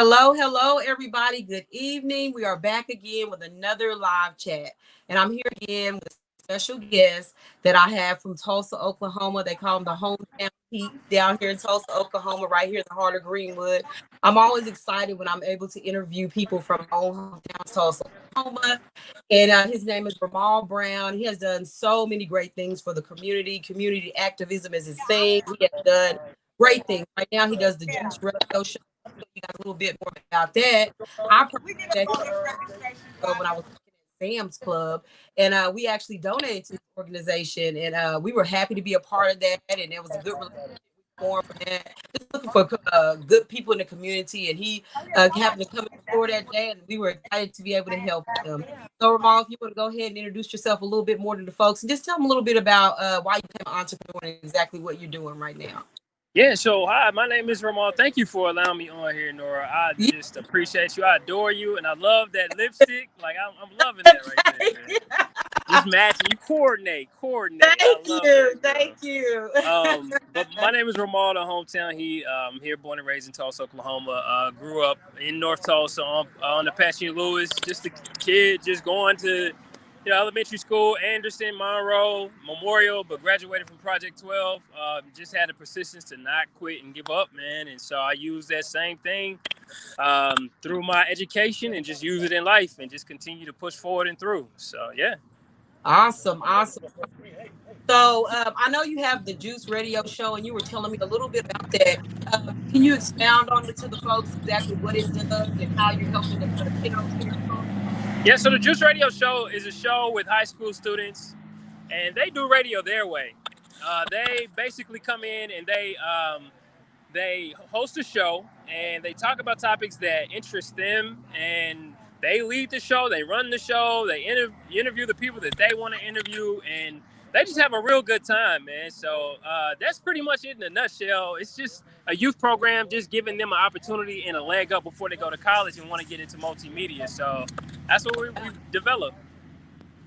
Hello, hello, everybody. Good evening. We are back again with another live chat. And I'm here again with a special guest that I have from Tulsa, Oklahoma. They call him the hometown heat down here in Tulsa, Oklahoma, right here in the heart of Greenwood. I'm always excited when I'm able to interview people from my own hometown, Tulsa, Oklahoma. And his name is Ramal Brown. He has done so many great things for the community. Community activism is his thing. He has done great things. Right now, he does the Juice Radio Show. You got a little bit more about that. I personally when I was working at Sam's Club, and we actually donated to the organization, and we were happy to be a part of that. And it was a good relationship formed from that. Just looking for good people in the community, and he happened to come in the store that day, and we were excited to be able to help him. So, Ramal, if you want to go ahead and introduce yourself a little bit more to the folks, and just tell them a little bit about why you became an entrepreneur and exactly what you're doing right now. Yeah, so hi, my name is Ramal. Thank you for allowing me on here, Nora. I just appreciate you. I adore you, and I love that lipstick. Like, I'm loving that right there, man. Just matching. You coordinate. Thank you. But my name is Ramal, the hometown. I'm here, born and raised in Tulsa, Oklahoma. Grew up in North Tulsa on the Apache Lewis. Just a kid, just going to elementary school, Anderson, Monroe, Memorial, but graduated from Project 12. Just had the persistence to not quit and give up, man. And so I use that same thing through my education and just use it in life and just continue to push forward and through. So, yeah. Awesome. So I know you have the Juice Radio Show, and you were telling me a little bit about that. Can you expound on it to the folks exactly what it does and how you're helping the kiddos? Yeah, so the Juice Radio Show is a show with high school students, and they do radio their way. They basically come in and they host a show, and they talk about topics that interest them, and they lead the show, they run the show, they interview the people that they want to interview, and they just have a real good time, man. So that's pretty much it in a nutshell. It's just a youth program, just giving them an opportunity and a leg up before they go to college and want to get into multimedia. So that's what we developed.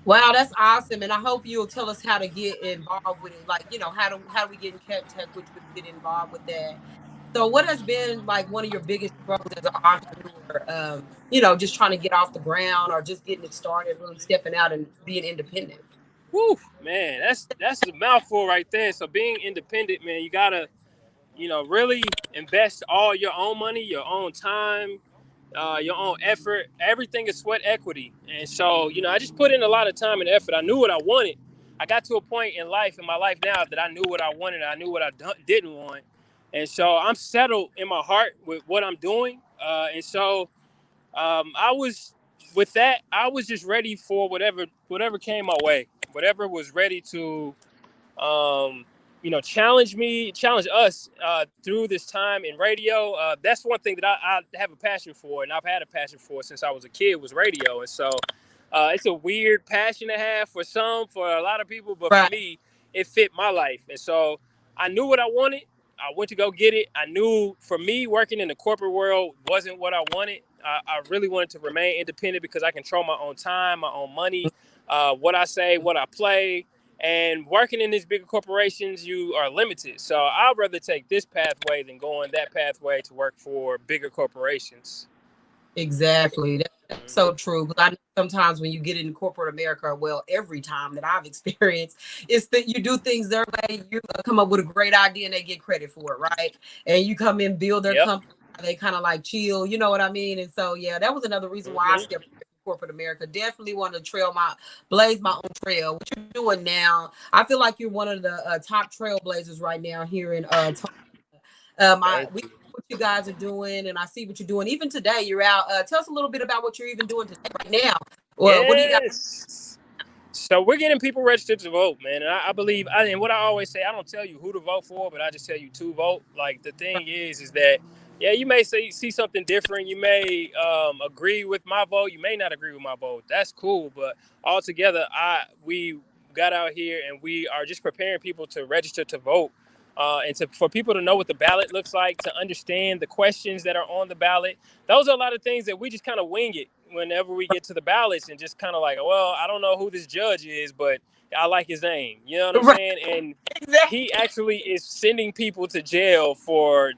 Wow, that's awesome. And I hope you'll tell us how to get involved with it. Like, how do we get in contact with you to get involved with that? So what has been like one of your biggest struggles as an entrepreneur? Just trying to get off the ground or just getting it started, really stepping out and being independent. Woo, man, that's a mouthful right there. So being independent, man, you gotta, really invest all your own money, your own time, your own effort. Everything is sweat equity. And so, I just put in a lot of time and effort. I knew what I wanted. I got to a point in my life now, that I knew what I wanted. I knew what I didn't want. And so I'm settled in my heart with what I'm doing. And so I was just ready for whatever came my way, whatever was ready to, challenge us through this time in radio. That's one thing that I have a passion for, and I've had a passion for since I was a kid, was radio. And so it's a weird passion to have for a lot of people, but for me, it fit my life. And so I knew what I wanted. I went to go get it. I knew for me, working in the corporate world wasn't what I wanted. I really wanted to remain independent because I control my own time, my own money, what I say, what I play. And working in these bigger corporations, you are limited. So I'd rather take this pathway than going that pathway to work for bigger corporations. Exactly. That's so true. Because I know sometimes when you get into corporate America, well, every time that I've experienced, it's that you do things their way, you come up with a great idea and they get credit for it, right? And you come in, build their company, they kind of like chill, you know what I mean? And so, yeah, that was another reason why I stepped into corporate America. Definitely want to blaze my own trail. What you're doing now, I feel like you're one of the top trailblazers right now here in Tulsa. What you guys are doing, and I see what you're doing. Even today, you're out. Tell us a little bit about what you're even doing today, right now. Well, what do you got? So we're getting people registered to vote, man. And I believe, and what I always say, I don't tell you who to vote for, but I just tell you to vote. Like, the thing is that, yeah, you may see something different. You may agree with my vote. You may not agree with my vote. That's cool. But altogether, we got out here and we are just preparing people to register to vote. And for people to know what the ballot looks like, to understand the questions that are on the ballot. Those are a lot of things that we just kind of wing it whenever we get to the ballots, and just kind of like, well, I don't know who this judge is, but I like his name. You know what I'm saying? And he actually is sending people to jail for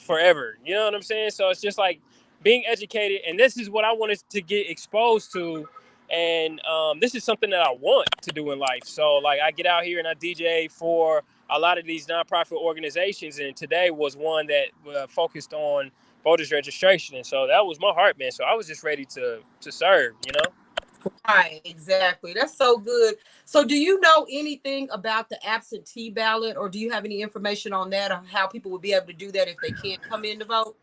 forever. You know what I'm saying? So it's just like being educated, and this is what I wanted to get exposed to. And this is something that I want to do in life. So like I get out here and I DJ for a lot of these nonprofit organizations. And today was one that focused on voters registration. And so that was my heart, man. So I was just ready to serve, you know? Right, exactly. That's so good. So do you know anything about the absentee ballot, or do you have any information on that, or how people would be able to do that if they can't come in to vote?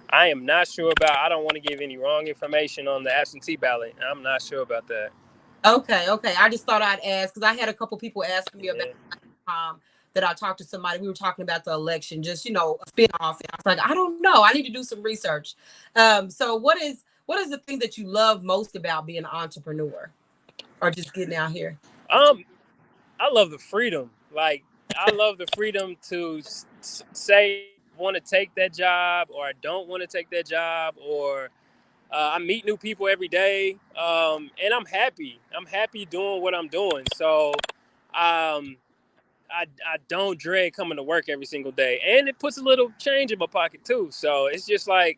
I am not sure about, I don't want to give any wrong information on the absentee ballot. I'm not sure about that. Okay. I just thought I'd ask because I had a couple people asking me about that I talked to somebody. We were talking about the election, just a spinoff. And I was like, I don't know. I need to do some research. So what is the thing that you love most about being an entrepreneur, or just getting out here? I love the freedom. Like I love the freedom to say want to take that job, or I don't want to take that job, or I meet new people every day, and I'm happy. I'm happy doing what I'm doing. So I don't dread coming to work every single day, and it puts a little change in my pocket too. So it's just like,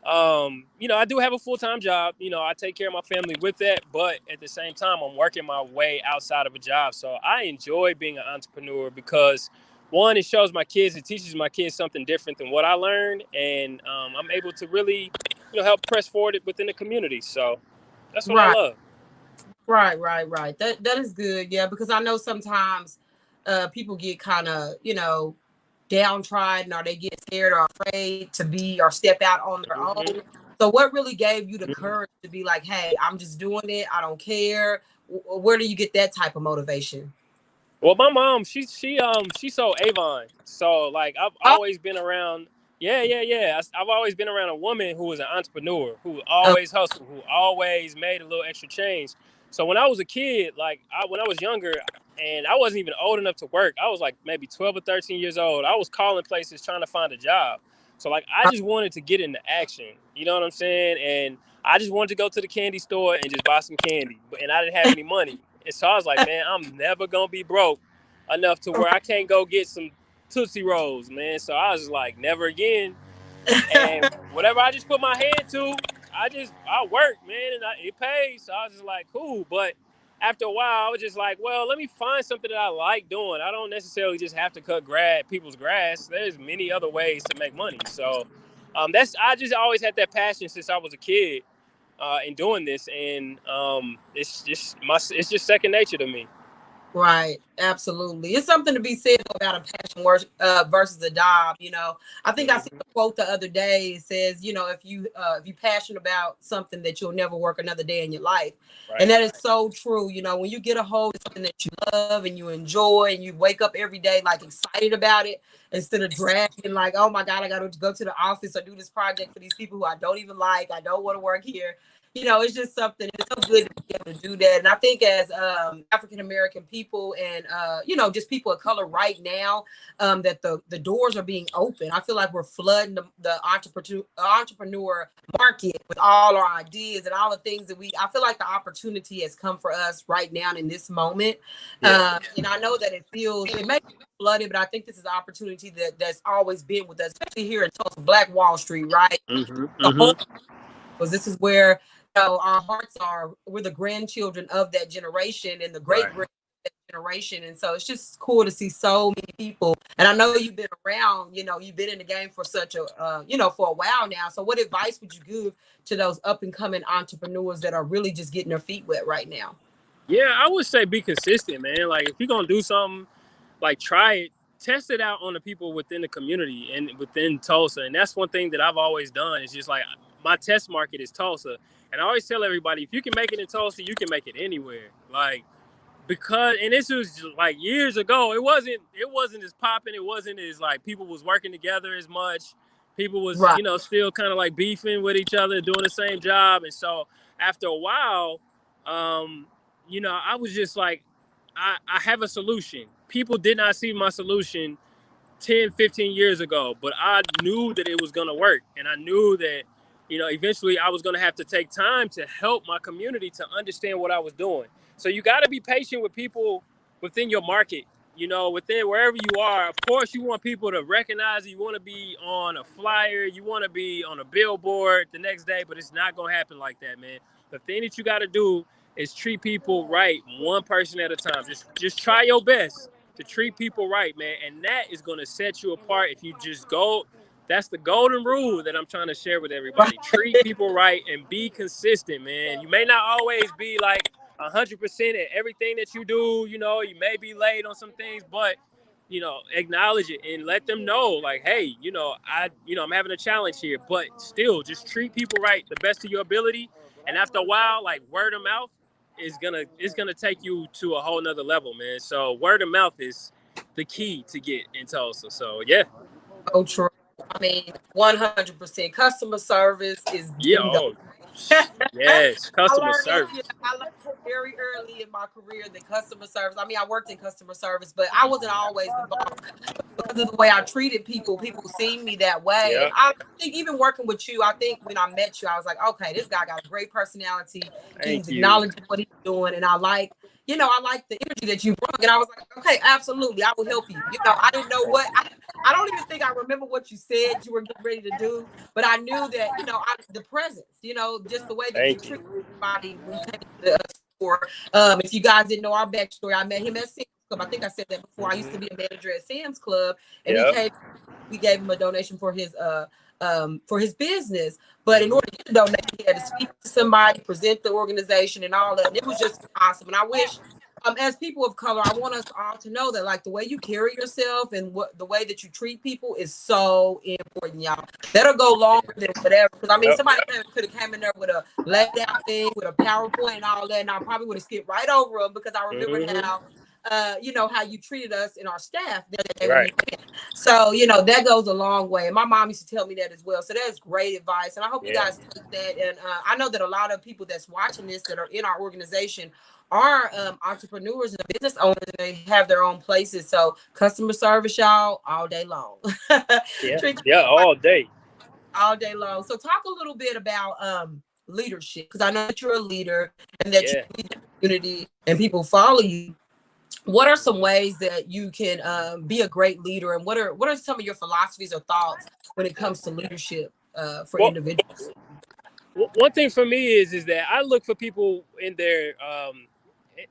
I do have a full-time job. I take care of my family with that, but at the same time, I'm working my way outside of a job. So I enjoy being an entrepreneur because, one, it shows my kids, it teaches my kids something different than what I learned, and I'm able to really, help press forward within the community. So that's what I love. Right. That is good. Yeah, because I know sometimes people get kind of, downtrodden, or they get scared or afraid to be or step out on their own. So what really gave you the courage to be like, hey, I'm just doing it, I don't care? Where do you get that type of motivation? Well, my mom, she sold Avon. So like I've always been around. Yeah. I've always been around a woman who was an entrepreneur, who always hustled, who always made a little extra change. So when I was a kid, when I was younger, and I wasn't even old enough to work, I was like maybe 12 or 13 years old. I was calling places trying to find a job. So like I just wanted to get into action. You know what I'm saying? And I just wanted to go to the candy store and just buy some candy, and I didn't have any money. And so I was like, man, I'm never going to be broke enough to where I can't go get some Tootsie Rolls, man. So I was just like, never again. And whatever I just put my hand to, I work, man, and it pays. So I was just like, cool. But after a while, I was just like, well, let me find something that I like doing. I don't necessarily just have to cut people's grass. There's many other ways to make money. So I just always had that passion since I was a kid in doing this, and it's just second nature to me. Right, absolutely. It's something to be said about a passion versus a job. I think I saw a quote the other day. It says, if you passionate about something, that you'll never work another day in your life, right. And that is so true. When you get a hold of something that you love and you enjoy, and you wake up every day like excited about it, instead of dragging like, oh my God, I got to go to the office or do this project for these people who I don't even like. I don't want to work here. It's just something. It's so good to be able to do that. And I think as African American people and just people of color right now, that the doors are being open. I feel like we're flooding the entrepreneur market with all our ideas and all the things that I feel like the opportunity has come for us right now in this moment. Yeah. And I know that it may be flooded, but I think this is an opportunity that's always been with us, especially here in Tulsa, Black Wall Street, right? Because this is where our hearts are. We're the grandchildren of that generation and the great generation, and so it's just cool to see so many people. And I know you've been around, you've been in the game for such a for a while now. So what advice would you give to those up and coming entrepreneurs that are really just getting their feet wet right now? Yeah, I would say be consistent, man. Like if you're gonna do something, like try it, test it out on the people within the community and within Tulsa. And that's one thing that I've always done, is just like, my test market is Tulsa. And I always tell everybody, if you can make it in Tulsa, you can make it anywhere. Like, and this was like years ago, it wasn't as popping. It wasn't as like people was working together as much. People was, still kind of like beefing with each other, doing the same job. And so after a while, I was just like, I have a solution. People did not see my solution 10, 15 years ago, but I knew that it was going to work. And I knew that, eventually I was going to have to take time to help my community to understand what I was doing. So you got to be patient with people within your market. you know, within wherever you are, of course, you want people to recognize you. You want to be on a flyer. You want to be on a billboard the next day, but it's not going to happen like that, man. The thing that you got to do is treat people right, one person at a time. Just try your best to treat people right, man. And that is going to set you apart if you just go. That's the golden rule that I'm trying to share with everybody. Treat people right and be consistent, man. You may not always be like 100% at everything that you do. You know, you may be late on some things, but you know, acknowledge it and let them know, like, hey, you know, I'm having a challenge here, but still, just treat people right, the best of your ability. And after a while, like word of mouth is gonna take you to a whole nother level, man. So word of mouth is the key to get in Tulsa. So yeah. Oh, true. I mean, 100% customer service is Yeah. bingo. Oh, yes. Customer service. I learned it very early in my career that customer service. I mean, I worked in customer service, but I wasn't always the boss because of the way I treated people. People seen me that way, Yeah. and I think even working with you, I think when I met you, I was like, okay, this guy got a great personality. He's Thank you. acknowledging what he's doing, and I like the energy that you brought. And I was like, okay, absolutely, I will help you. You know, I didn't know what I don't even think I remember what you said you were getting ready to do, but I knew that, the presence, just the way that you Thank you. treat everybody when you came to the store. If you guys didn't know our backstory, I met him at Sam's Club. I think I said that before. I used to be a manager at Sam's Club, and we gave him a donation for his business. But in order to get a donation, he had to speak to somebody, present the organization and all that. And it was just awesome. And I wish, as people of color, I want us all to know that, like, the way you carry yourself and the way that you treat people is so important, y'all. That'll go longer than whatever. Because I mean, somebody could have came in there with a laid out thing, with a PowerPoint and all that, and I probably would have skipped right over them because I remember now, how you treated us and our staff that day when we went. So, that goes a long way. And my mom used to tell me that as well. So that's great advice. And I hope you guys take that. And I know that a lot of people that's watching this that are in our organization are entrepreneurs and business owners, and they have their own places. So customer service, y'all, all day long. All day. All day long. So talk a little bit about leadership, because I know that you're a leader and that you lead the community and people follow you. What are some ways that you can be a great leader, and what are some of your philosophies or thoughts when it comes to leadership for individuals? One thing for me is that I look for people in their,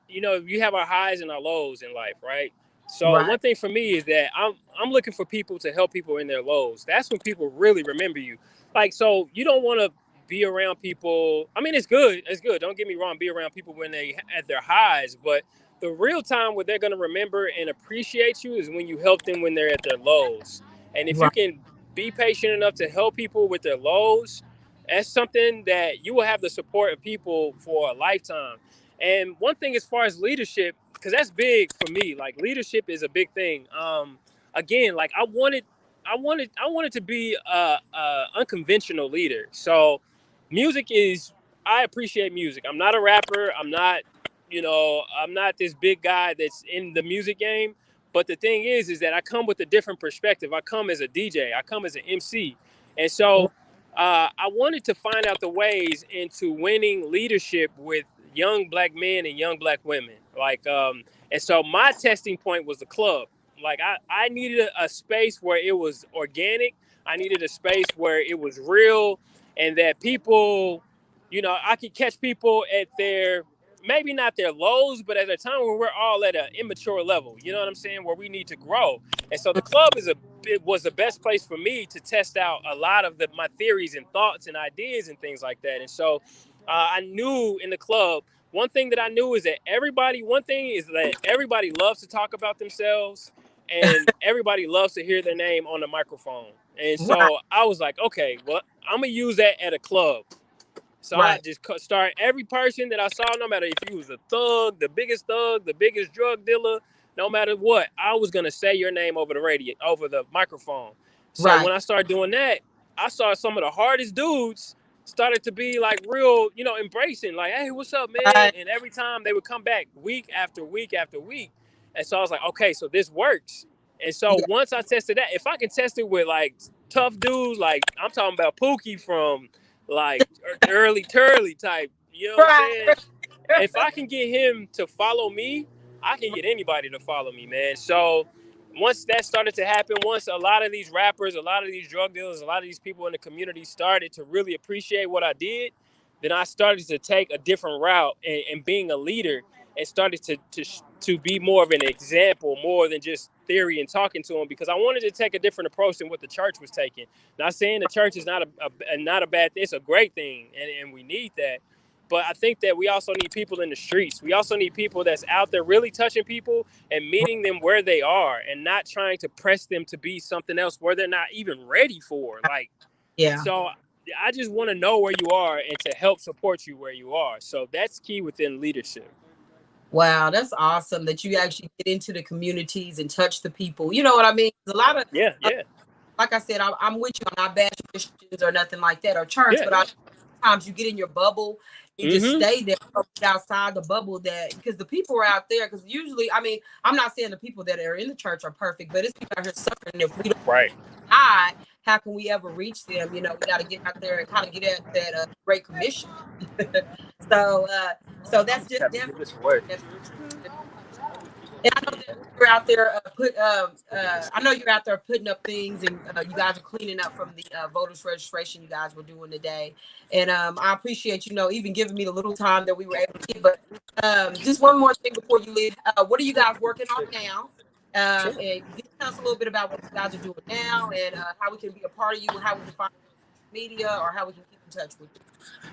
you have our highs and our lows in life, right? So one thing for me is that I'm looking for people to help people in their lows. That's when people really remember you. Like, so you don't want to be around people. I mean, it's good. It's good. Don't get me wrong. Be around people when they at their highs, but the real time where they're going to remember and appreciate you is when you help them when they're at their lows. And if you can be patient enough to help people with their lows, that's something that you will have the support of people for a lifetime. And one thing as far as leadership, because that's big for me, like leadership is a big thing. Again, like I wanted to be a unconventional leader. So I appreciate music. I'm not a rapper. I'm not this big guy that's in the music game. But the thing is that I come with a different perspective. I come as a DJ. I come as an MC. And so I wanted to find out the ways into winning leadership with young Black men and young Black women. And so my testing point was the club. Like I needed a space where it was organic. I needed a space where it was real, and that people, I could catch people at their, maybe not their lows, but at a time where we're all at an immature level, you know what I'm saying, where we need to grow. And so the club was the best place for me to test out a lot of my theories and thoughts and ideas and things like that. And so I knew in the club, one thing that I knew is that everybody loves to talk about themselves, and everybody loves to hear their name on the microphone. And so I was like, okay, well, I'm going to use that at a club. So I just start every person that I saw, no matter if he was a thug, the biggest drug dealer, no matter what, I was going to say your name over the radio, over the microphone. So when I started doing that, I saw some of the hardest dudes started to be like real, embracing, like, hey, what's up, man? And every time they would come back week after week after week. And so I was like, okay, so this works. And so once I tested that, if I can test it with like tough dudes, like I'm talking about Pookie from like early Turley type, you know what I'm saying? If I can get him to follow me, I can get anybody to follow me, man. So once that started to happen, once a lot of these rappers, a lot of these drug dealers, a lot of these people in the community started to really appreciate what I did, then I started to take a different route and being a leader, and started to be more of an example, more than just theory and talking to them, because I wanted to take a different approach than what the church was taking. Not saying the church is not not a bad thing; it's a great thing, and we need that. But I think that we also need people in the streets. We also need people that's out there really touching people and meeting them where they are, and not trying to press them to be something else where they're not even ready for. Like, Yeah. so I just want to know where you are and to help support you where you are. So that's key within leadership. Wow, that's awesome that you actually get into the communities and touch the people. You know what I mean? A lot of, Yeah, yeah, like I said, I'm with you. I'm not bashing Christians or nothing like that or church, yeah, but yeah. sometimes you get in your bubble, you just stay there, outside the bubble, that because the people are out there. Because usually, I mean, I'm not saying the people that are in the church are perfect, but it's people out here suffering. If we don't Right. die, how can we ever reach them? You know, we got to get out there and kind of get at that Great Commission. so, so that's just Have to give definitely. this away. And I know that you're out there I know you're out there putting up things, and you guys are cleaning up from the voters registration you guys were doing today. And I appreciate, you know, even giving me the little time that we were able to get. But just one more thing before you leave. What are you guys working on now? Sure. And tell us a little bit about what you guys are doing now, and how we can be a part of you, how we can find media, or how we can keep in touch with you.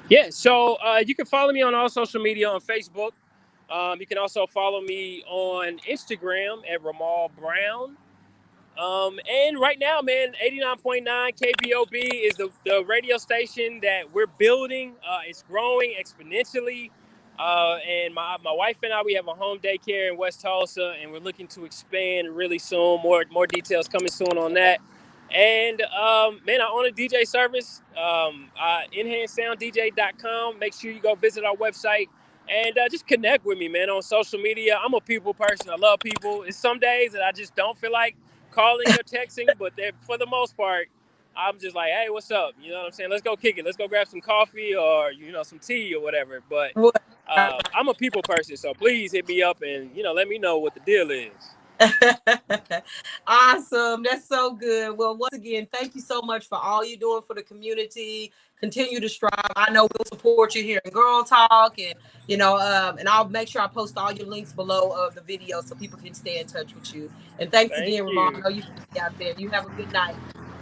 Yeah, so you can follow me on all social media on Facebook. You can also follow me on Instagram at Ramal Brown. And right now, man, 89.9 KBOB is the radio station that we're building. It's growing exponentially. And my wife and I, we have a home daycare in West Tulsa, and we're looking to expand really soon. More details coming soon on that. And man, I own a DJ service, enhancesounddj.com. Make sure you go visit our website and just connect with me, man, on social media. I'm a people person. I love people. It's some days that I just don't feel like calling or texting, but for the most part, I'm just like, hey, what's up? You know what I'm saying? Let's go kick it. Let's go grab some coffee or, some tea or whatever. But What? I'm a people person, so please hit me up and, let me know what the deal is. Awesome. That's so good. Well, once again, thank you so much for all you're doing for the community. Continue to strive. I know we'll support you here in Girl Talk, and and I'll make sure I post all your links below of the video so people can stay in touch with you. And thanks Thank again, Ramal. I you. know you're out there. You have a good night.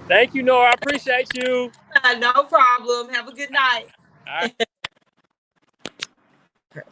Thank you, Nora. I appreciate you. No problem. Have a good night. All right. Okay.